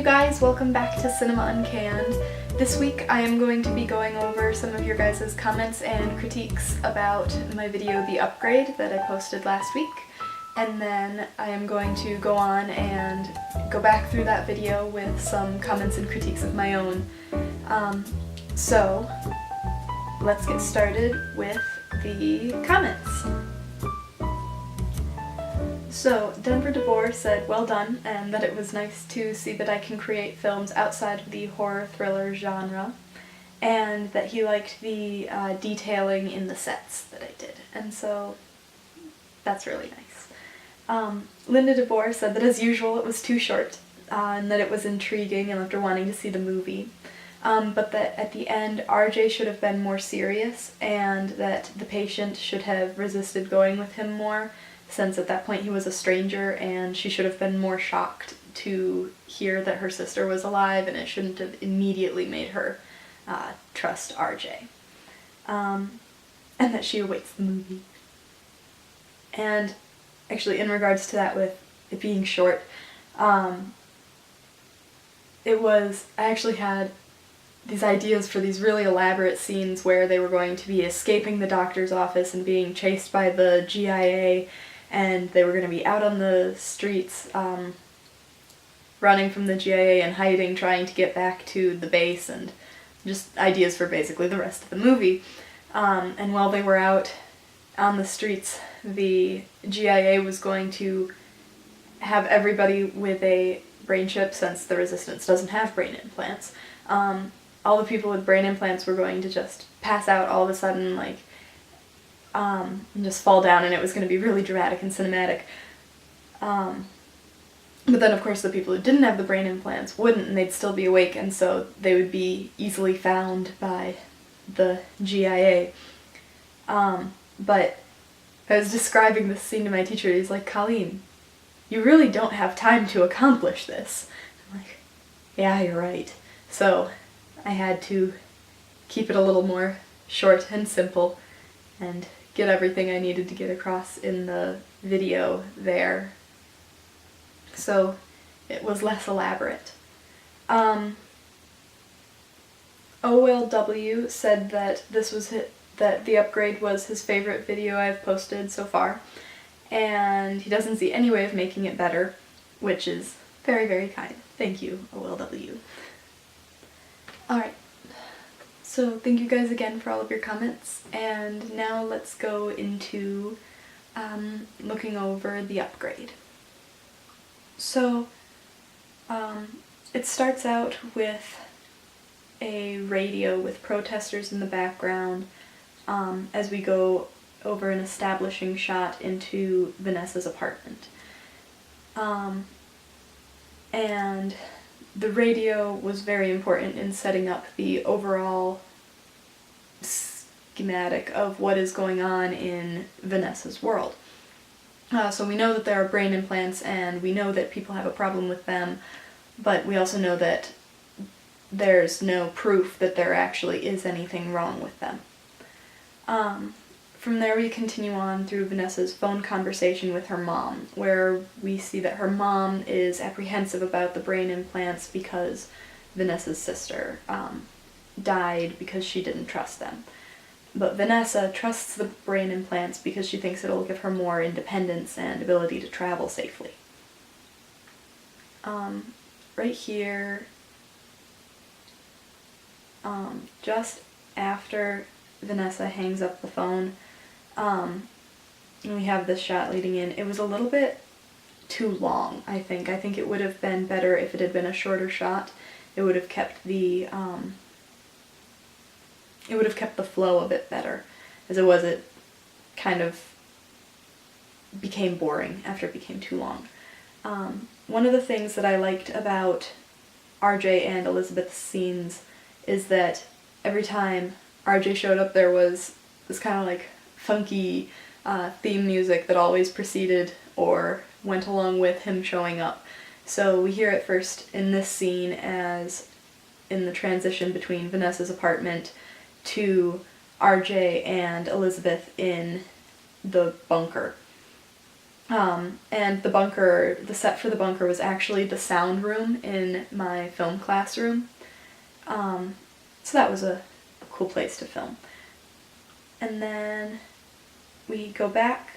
guys, welcome back to Cinema Uncanned. This week I am going to be going over some of your guys' comments and critiques about my video The Upgrade that I posted last week, and then I am going to go on and go back through that video with some comments and critiques of my own. So let's get started with the comments. So, Denver DeBoer said, well done, and that it was nice to see that I can create films outside of the horror thriller genre, and that he liked the detailing in the sets that I did, and so that's really nice. Linda DeBoer said that as usual it was too short, and that it was intriguing and left her wanting to see the movie, but that at the end RJ should have been more serious, and that the patient should have resisted going with him more, since at that point he was a stranger and she should have been more shocked to hear that her sister was alive, and it shouldn't have immediately made her trust RJ. And that she awaits the movie. And actually, in regards to that with it being short, I actually had these ideas for these really elaborate scenes where they were going to be escaping the doctor's office and being chased by the GIA, and they were going to be out on the streets running from the GIA and hiding, trying to get back to the base, and just ideas for basically the rest of the movie. And while they were out on the streets, the GIA was going to have everybody with a brain chip, since the Resistance doesn't have brain implants. All the people with brain implants were going to just pass out all of a sudden, like, and just fall down, and it was going to be really dramatic and cinematic. But then, of course, the people who didn't have the brain implants wouldn't, and they'd still be awake, and so they would be easily found by the GIA. But I was describing this scene to my teacher, and he's like, Colleen, you really don't have time to accomplish this. I'm like, yeah, you're right. So I had to keep it a little more short and simple and get everything I needed to get across in the video there. So it was less elaborate. OLW said that that The Upgrade was his favorite video I've posted so far, and he doesn't see any way of making it better, which is very, very kind. Thank you, OLW. Alright. So thank you guys again for all of your comments, and now let's go into looking over The Upgrade. So it starts out with a radio with protesters in the background as we go over an establishing shot into Vanessa's apartment. And the radio was very important in setting up the overall schematic of what is going on in Vanessa's world. So we know that there are brain implants, and we know that people have a problem with them, but we also know that there's no proof that there actually is anything wrong with them. From there we continue on through Vanessa's phone conversation with her mom, where we see that her mom is apprehensive about the brain implants because Vanessa's sister died because she didn't trust them. But Vanessa trusts the brain implants because she thinks it'll give her more independence and ability to travel safely. Right here, just after Vanessa hangs up the phone, we have this shot leading in. It was a little bit too long, I think. I think it would have been better if it had been a shorter shot. It would have kept the flow a bit better. As it kind of became boring after it became too long. One of the things that I liked about RJ and Elizabeth's scenes is that every time RJ showed up, there was this kind of like funky theme music that always preceded or went along with him showing up. So we hear it first in this scene as in the transition between Vanessa's apartment to RJ and Elizabeth in the bunker. And the bunker, the set for the bunker was actually the sound room in my film classroom. So that was a cool place to film. And then we go back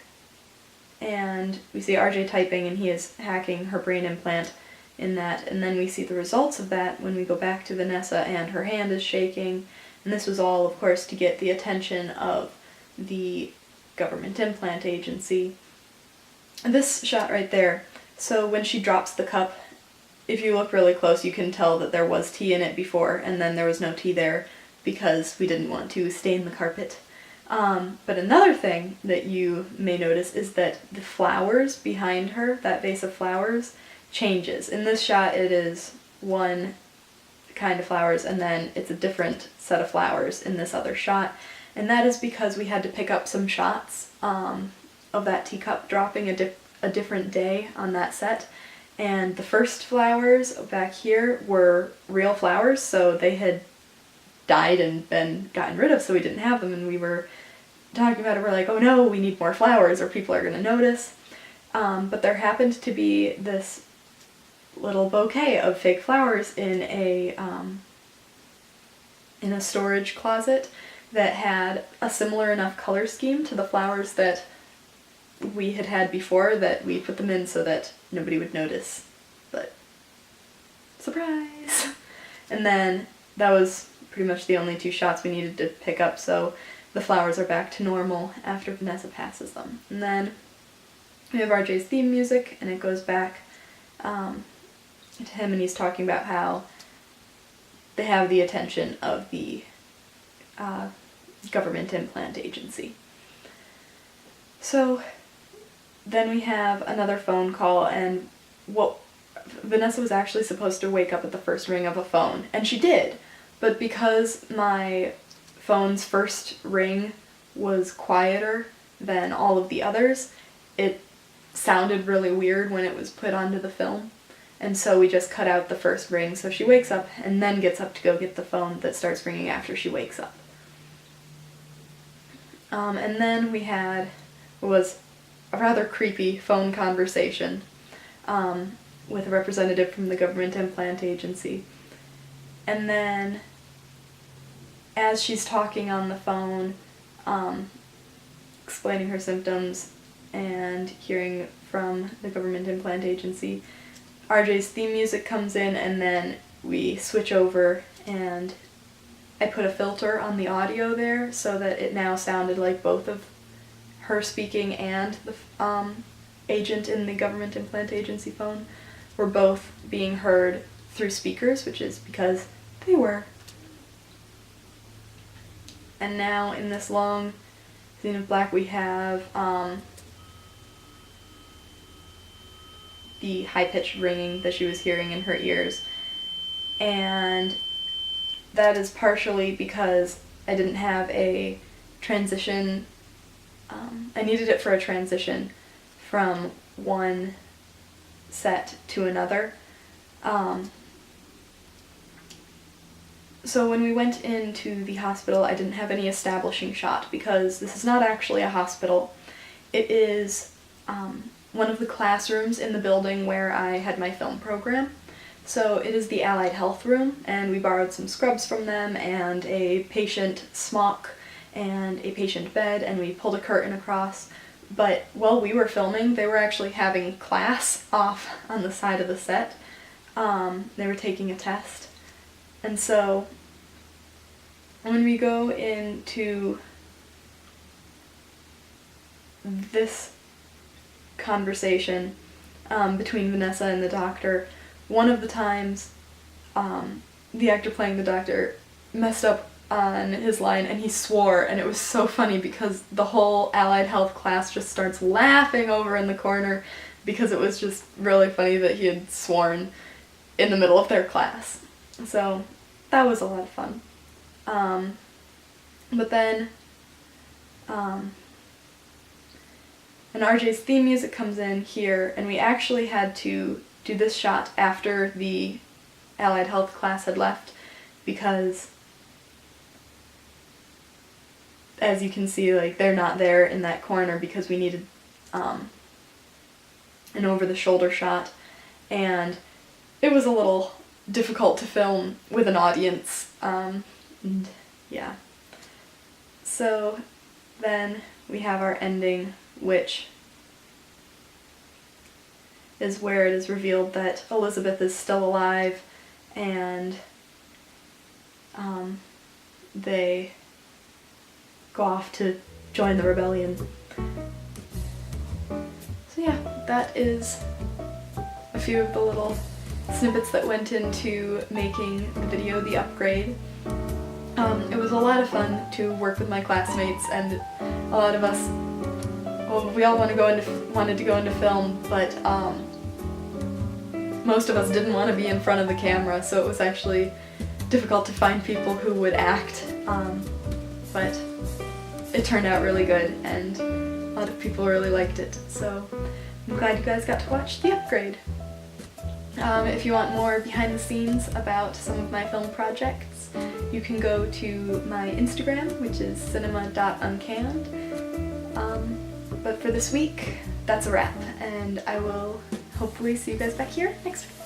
and we see RJ typing, and he is hacking her brain implant in that, and then we see the results of that when we go back to Vanessa, and her hand is shaking, and this was all, of course, to get the attention of the government implant agency. This shot right there, so when she drops the cup, if you look really close, you can tell that there was tea in it before, and then there was no tea there because we didn't want to stain the carpet. But another thing that you may notice is that the flowers behind her, that vase of flowers, changes. In this shot it is one kind of flowers, and then it's a different set of flowers in this other shot. And that is because we had to pick up some shots of that teacup dropping a different day on that set. And the first flowers back here were real flowers, so they had died and been gotten rid of, so we didn't have them, and we were talking about it, we're like, oh no, we need more flowers or people are going to notice. But there happened to be this little bouquet of fake flowers in a storage closet that had a similar enough color scheme to the flowers that we had had before, that we put them in so that nobody would notice. But surprise! And then that was pretty much the only two shots we needed to pick up, so the flowers are back to normal after Vanessa passes them. And then we have RJ's theme music, and it goes back to him, and he's talking about how they have the attention of the government implant agency. So then we have another phone call, and Vanessa was actually supposed to wake up at the first ring of a phone, and she did, but because my phone's first ring was quieter than all of the others, it sounded really weird when it was put onto the film, and so we just cut out the first ring, so she wakes up and then gets up to go get the phone that starts ringing after she wakes up. And then we had what was a rather creepy phone conversation with a representative from the government implant agency. And then as she's talking on the phone, explaining her symptoms and hearing from the government implant agency, RJ's theme music comes in, and then we switch over, and I put a filter on the audio there so that it now sounded like both of her speaking and the agent in the government implant agency phone were both being heard through speakers, which is because they were. And now in this long scene of black we have the high-pitched ringing that she was hearing in her ears, and that is partially because I didn't have a transition, I needed it for a transition from one set to another. So when we went into the hospital, I didn't have any establishing shot because this is not actually a hospital. It is one of the classrooms in the building where I had my film program. So it is the Allied Health Room, and we borrowed some scrubs from them and a patient smock and a patient bed, and we pulled a curtain across. But while we were filming, they were actually having class off on the side of the set. They were taking a test. And so when we go into this conversation between Vanessa and the doctor, one of the times the actor playing the doctor messed up on his line and he swore, and it was so funny because the whole Allied Health class just starts laughing over in the corner because it was just really funny that he had sworn in the middle of their class. So that was a lot of fun. But then and RJ's theme music comes in here, and we actually had to do this shot after the Allied Health class had left because, as you can see, like, they're not there in that corner because we needed an over-the-shoulder shot, and it was a little difficult to film with an audience, and yeah. So then we have our ending, which is where it is revealed that Elizabeth is still alive, and they go off to join the rebellion. So yeah, that is a few of the little snippets that went into making the video The Upgrade. It was a lot of fun to work with my classmates, and a lot of us, well, we all wanted to go into film, but most of us didn't want to be in front of the camera, so it was actually difficult to find people who would act, but it turned out really good, and a lot of people really liked it, so I'm glad you guys got to watch The Upgrade. If you want more behind the scenes about some of my film projects, you can go to my Instagram, which is cinema.uncanned. But for this week, that's a wrap, and I will hopefully see you guys back here next week.